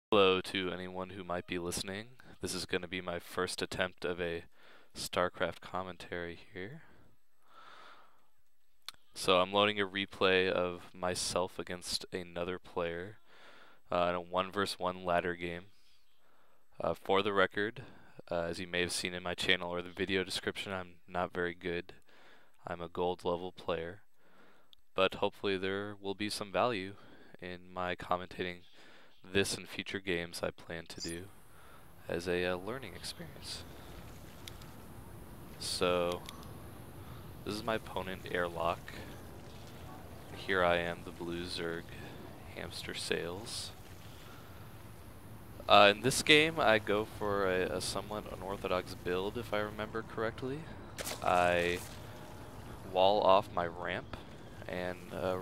Hello to anyone who might be listening. This is going to be my first attempt of a Starcraft commentary here. So I'm loading a replay of myself against another player in a 1v1 ladder game. For the record, as you may have seen in my channel or the video description, I'm not very good. I'm a gold level player, but hopefully there will be some value in my commentating this and future games I plan to do as a learning experience. So this is my opponent, Airlock. Here I am, the Blue Zerg, Hamster Sails. In this game, I go for a somewhat unorthodox build, if I remember correctly. I wall off my ramp and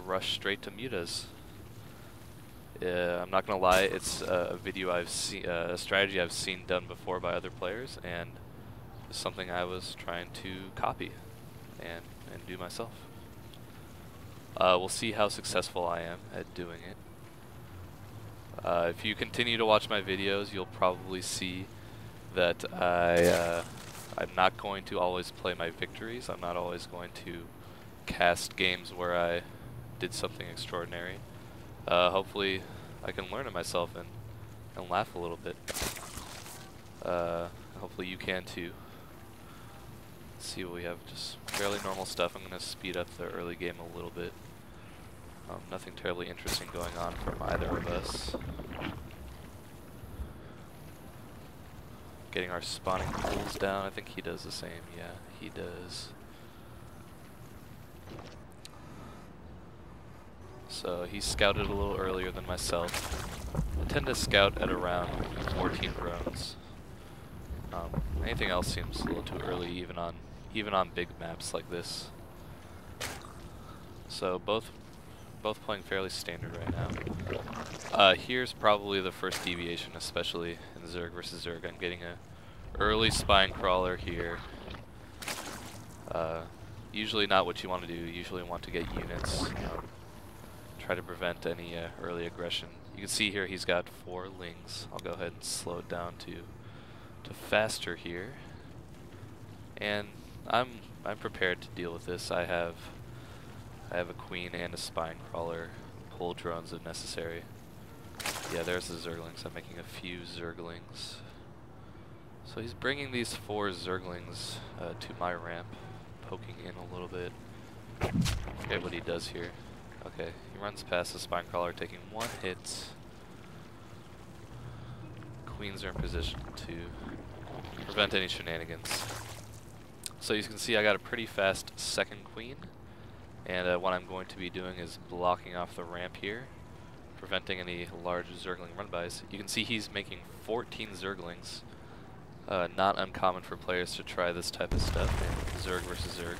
rush straight to mutas. I'm not gonna lie, it's a video I've seen, a strategy I've seen done before by other players, and something I was trying to copy and do myself. We'll see how successful I am at doing it. If you continue to watch my videos, you'll probably see that I'm not going to always play my victories. I'm not always going to cast games where I did something extraordinary. Hopefully I can learn it myself and laugh a little bit. Hopefully you can too. Let's see what we have. Just fairly normal stuff. I'm going to speed up the early game a little bit. Nothing terribly interesting going on from either of us. Getting our spawning pools down. I think he does the same. Yeah, he does. So he scouted a little earlier than myself. I tend to scout at around 14 drones. Anything else seems a little too early, even on big maps like this. So both playing fairly standard right now. Here's probably the first deviation, especially in Zerg versus Zerg. I'm getting a early spine crawler here. Usually not what you want to do. You usually want to get units. Try to prevent any early aggression. You can see here he's got 4 lings. I'll go ahead and slow it down to faster here. And I'm prepared to deal with this. I have a queen and a spine crawler, pull drones if necessary. Yeah, there's the Zerglings. I'm making a few Zerglings. So he's bringing these 4 Zerglings to my ramp, poking in a little bit. Forget what he does here. Okay, he runs past the spine crawler, taking 1 hit. Queens are in position to prevent any shenanigans. So you can see I got a pretty fast second queen. And what I'm going to be doing is blocking off the ramp here, preventing any large Zergling run-bys. You can see he's making 14 Zerglings. Not uncommon for players to try this type of stuff in Zerg versus Zerg.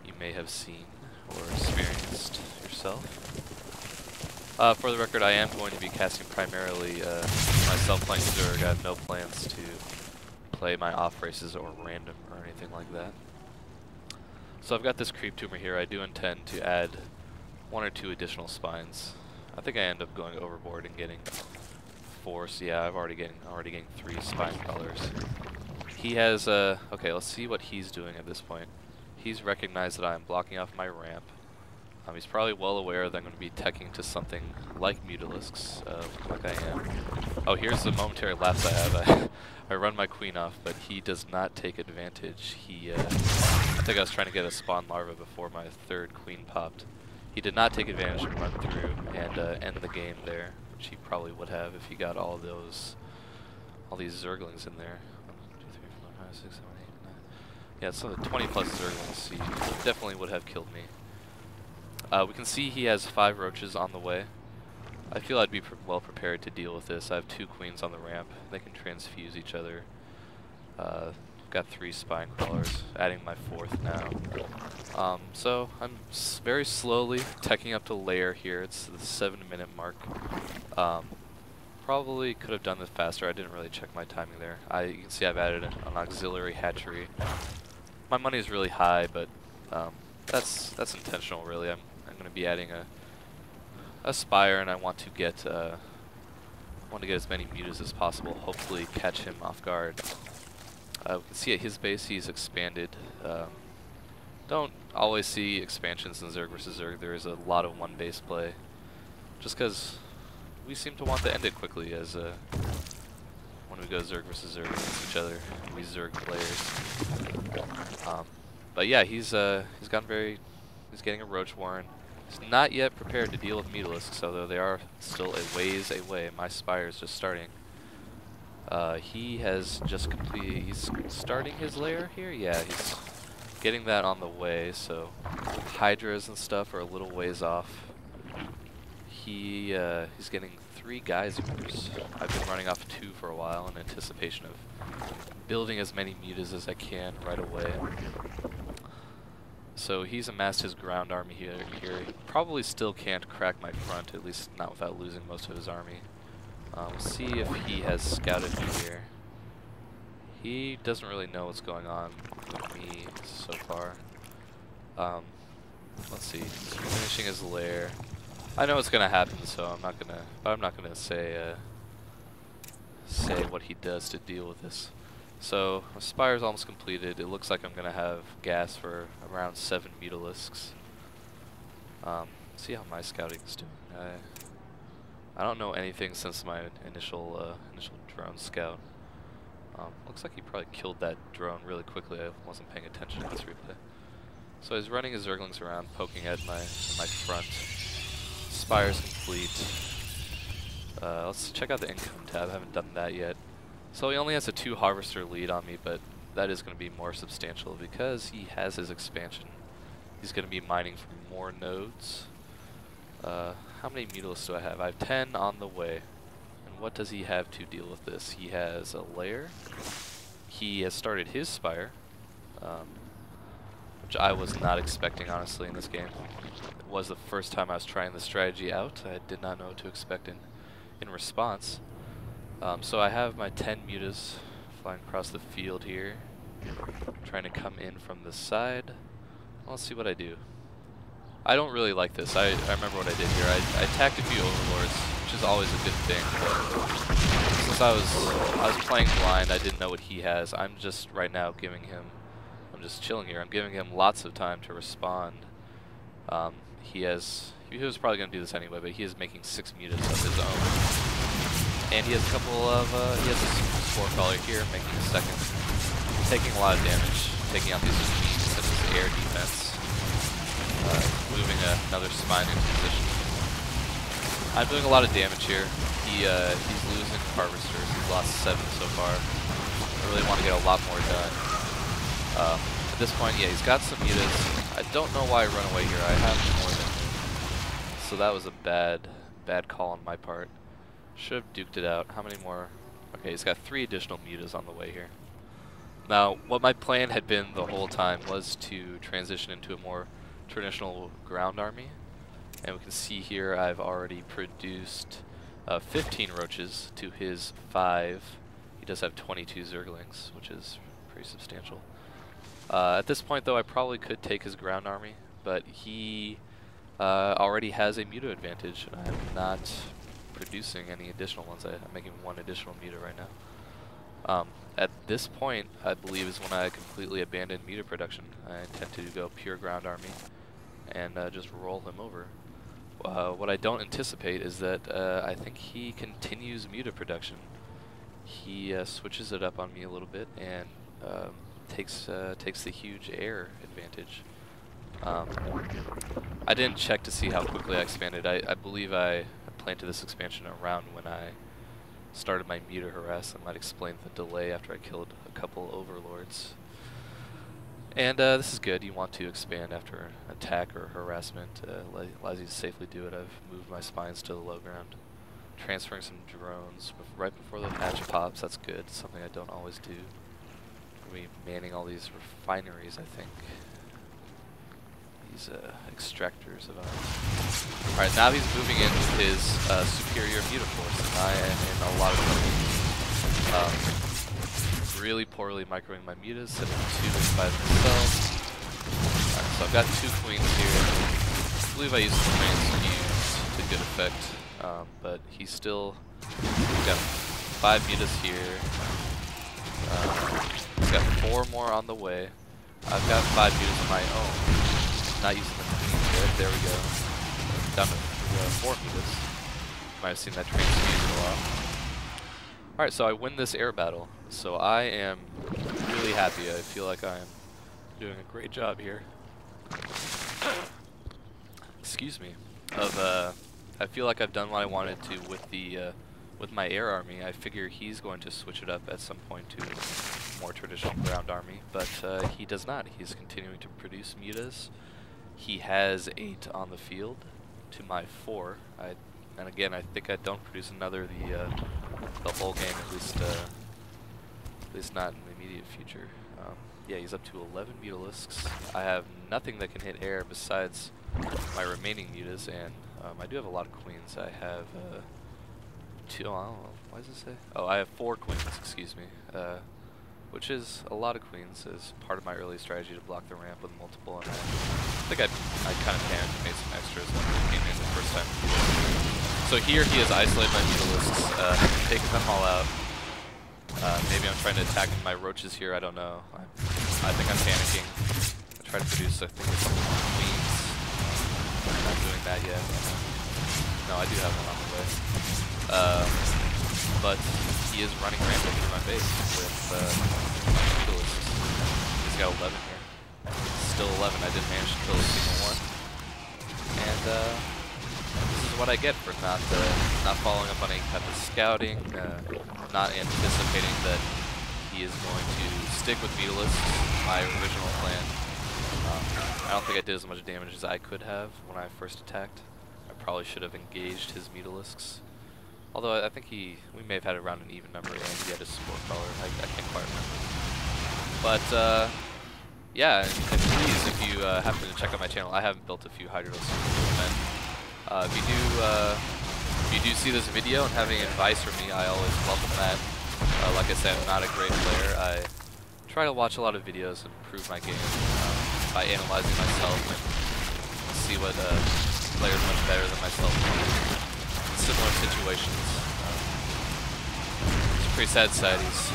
You may have seen or experienced yourself. For the record, I am going to be casting primarily myself playing Zerg. I have no plans to play my off races or random or anything like that. So I've got this creep tumor here. I do intend to add 1 or 2 additional spines. I think I end up going overboard and getting 4. So yeah, I'm already getting 3 spine crawlers. He has okay, let's see what he's doing at this point. He's recognized that I'm blocking off my ramp. He's probably well aware that I'm going to be teching to something like Mutalisks, like I am. Oh, here's the momentary lapse I have. I run my queen off, but he does not take advantage. I think I was trying to get a spawn larva before my 3rd queen popped. He did not take advantage and run through and end the game there, which he probably would have if he got all these Zerglings in there. 1, 2, 3, 4, 5, 6, 7, 8, 9. Yeah, so the 20 plus Zerglings, he definitely would have killed me. We can see he has 5 roaches on the way. I feel I'd be well prepared to deal with this. I have 2 queens on the ramp. They can transfuse each other. Got 3 spine crawlers, adding my 4th now. So I'm very slowly teching up to layer here. It's the 7-minute mark. Probably could have done this faster. I didn't really check my timing there. You can see I've added an auxiliary hatchery. My money is really high, but that's intentional, really. I'm going to be adding a spire, and I want to get want to get as many mutas as possible, hopefully catch him off guard. We can see at his base he's expanded. Don't always see expansions in Zerg vs. Zerg. There is a lot of one base play, just because we seem to want to end it quickly as when we go Zerg vs. Zerg against each other, we Zerg players. But yeah, he's getting a Roach Warren. He's not yet prepared to deal with Mutalisks, although they are still a ways away. My Spire is just starting. He has just completed, he's starting his lair here? Yeah, he's getting that on the way, so Hydras and stuff are a little ways off. He's getting 3 geysers. I've been running off 2 for a while in anticipation of building as many mutas as I can right away. So he's amassed his ground army here. He probably still can't crack my front, at least not without losing most of his army. We'll see if he has scouted me here. He doesn't really know what's going on with me so far. Let's see. He's finishing his lair. I know what's gonna happen, so I'm not gonna say what he does to deal with this. So my Spire's almost completed. It looks like I'm gonna have gas for around 7 Mutalisks. See how my scouting is doing. I don't know anything since my initial drone scout. Looks like he probably killed that drone really quickly. I wasn't paying attention to this replay. So he's running his Zerglings around, poking at my front. Spire's complete. Let's check out the income tab. I haven't done that yet. So he only has a 2 harvester lead on me, but that is going to be more substantial because he has his expansion. He's going to be mining for more nodes. How many Mutalisks do I have? I have 10 on the way. And what does he have to deal with this? He has a lair. He has started his Spire, which I was not expecting, honestly, in this game. It was the first time I was trying this strategy out. I did not know what to expect in response. So I have my 10 mutas flying across the field here, trying to come in from the side. Let's see what I do. I don't really like this. I remember what I did here. I attacked a few overlords, which is always a good thing. But since I was playing blind, I didn't know what he has. I'm just right now giving him. I'm just chilling here. I'm giving him lots of time to respond. He was probably going to do this anyway, but he is making 6 mutas of his own. And he has a couple of, he has a Spore Crawler here, making a second. Taking a lot of damage, taking out these machines such as air defense. Moving another spine into position. I'm doing a lot of damage here. He's losing harvesters. He's lost 7 so far. I really want to get a lot more done. At this point, yeah, he's got some mutas. I don't know why I run away here. I have more than him. So that was a bad call on my part. Should have duked it out. How many more? Okay, he's got 3 additional mutas on the way here. Now, what my plan had been the whole time was to transition into a more traditional ground army. And we can see here I've already produced 15 roaches to his 5. He does have 22 Zerglings, which is pretty substantial. At this point, though, I probably could take his ground army, but he already has a muta advantage, and I'm not producing any additional ones. I'm making 1 additional muta right now. At this point, I believe, is when I completely abandon muta production. I intend to go pure ground army and just roll him over. What I don't anticipate is that I think he continues muta production. He switches it up on me a little bit and takes the huge air advantage. I didn't check to see how quickly I expanded. I believe I planted this expansion around when I started my muta harass. That might explain the delay after I killed a couple overlords. And this is good. You want to expand after an attack or harassment. Allows you to safely do it. I've moved my spines to the low ground. Transferring some drones right before the patch pops. That's good. Something I don't always do. We'll be manning all these refineries, I think. These extractors of ours. Alright, now he's moving in with his superior muta force, and I am in a lot of trouble. Really poorly microing my mutas, setting 2 in by themselves. Alright, so I've got 2 queens here. I believe I used the queens to good effect, but he's still We've got 5 mutas here. We've got 4 more on the way. I've got 5 mutas of my own. Not using the queens yet. There we go. Down to 4 mutas. Might have seen that transfuse in a while. Alright, so I win this air battle. So I am really happy. I feel like I am doing a great job here. Excuse me. I feel like I've done what I wanted to with my air army. I figure he's going to switch it up at some point to a more traditional ground army, but he does not. He's continuing to produce mutas. He has 8 on the field to my 4. And again, I think I don't produce another the whole game, at least not in the immediate future. Yeah, he's up to 11 mutalisks. I have nothing that can hit air besides my remaining mutas, and I do have a lot of queens. I have 2. Oh, I don't know. Why does it say? Oh, I have 4 queens. Excuse me. Which is a lot of queens as part of my early strategy to block the ramp with multiple. And I think I kind of panicked and made some extras when I came in the first time. So here he has isolated my mutalisks, taken them all out. Maybe I'm trying to attack my roaches here. I don't know. I think I'm panicking. I try to produce, I think, a couple more queens. I'm not doing that yet. No, I do have one on the way. But he is running rampant through my base with my mutalisks. He's got 11 here. Still 11. I didn't manage to kill a single one. And this is what I get for not following up on any type of scouting, not anticipating that he is going to stick with mutalisks, my original plan. I don't think I did as much damage as I could have when I first attacked. I probably should have engaged his mutalisks. Although I think we may have had around an even number, and he had a support crawler. I can't quite remember. But yeah, and please, if you happen to check out my channel, I have built a few hydros. If you do see this video and have any advice for me, I always welcome that. Like I said, I'm not a great player. I try to watch a lot of videos and improve my game by analyzing myself and see what players much better than myself do in similar situations. It's a pretty sad sight. He's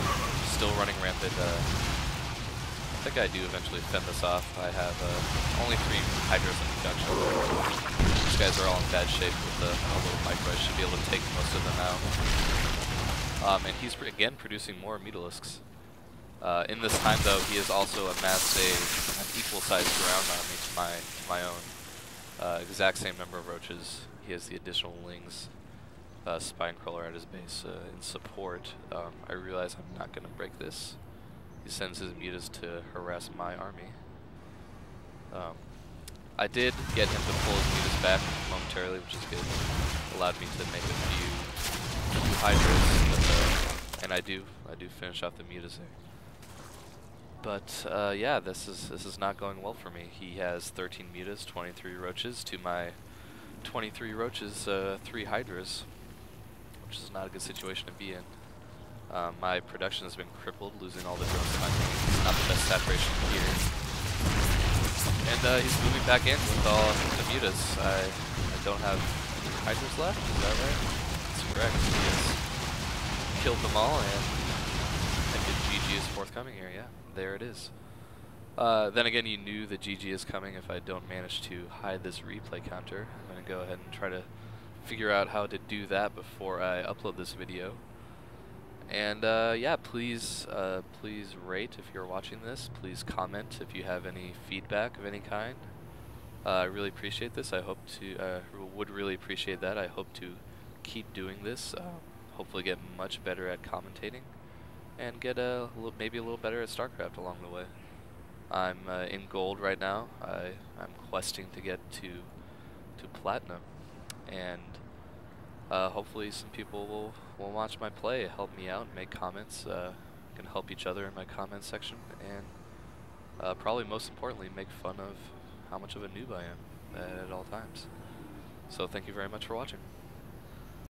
still running rampant. I think I do eventually fend this off. I have only 3 hydros in production. These guys are all in bad shape with a little micro. I should be able to take most of them out. And he's again producing more mutalisks. In this time, though, he has also amassed an equal-sized ground army to my own. Exact same number of roaches. He has the additional lings, spine crawler at his base in support. I realize I'm not going to break this. He sends his mutas to harass my army. I did get him to pull his mutas back momentarily, which is good. Allowed me to make a few hydras, and I do finish off the mutas there. But yeah, this is not going well for me. He has 13 mutas, 23 roaches to my 23 roaches, 3 hydras, which is not a good situation to be in. My production has been crippled, losing all the drones in my game. Not the best saturation here. And he's moving back in with all the mutas. I don't have any hydras left, is that right? That's correct. He has killed them all, and the GG is forthcoming here, yeah. There it is. Then again, you knew the GG is coming if I don't manage to hide this replay counter. I'm going to go ahead and try to figure out how to do that before I upload this video. And yeah, please rate if you're watching this. Please comment if you have any feedback of any kind. I really appreciate this. I hope to would really appreciate that. I hope to keep doing this. Hopefully, get much better at commentating, and get maybe a little better at Starcraft along the way. I'm in gold right now. I'm questing to get to platinum, and hopefully some people will watch my play, help me out, make comments, can help each other in my comment section, and probably most importantly make fun of how much of a noob I am at all times. So thank you very much for watching.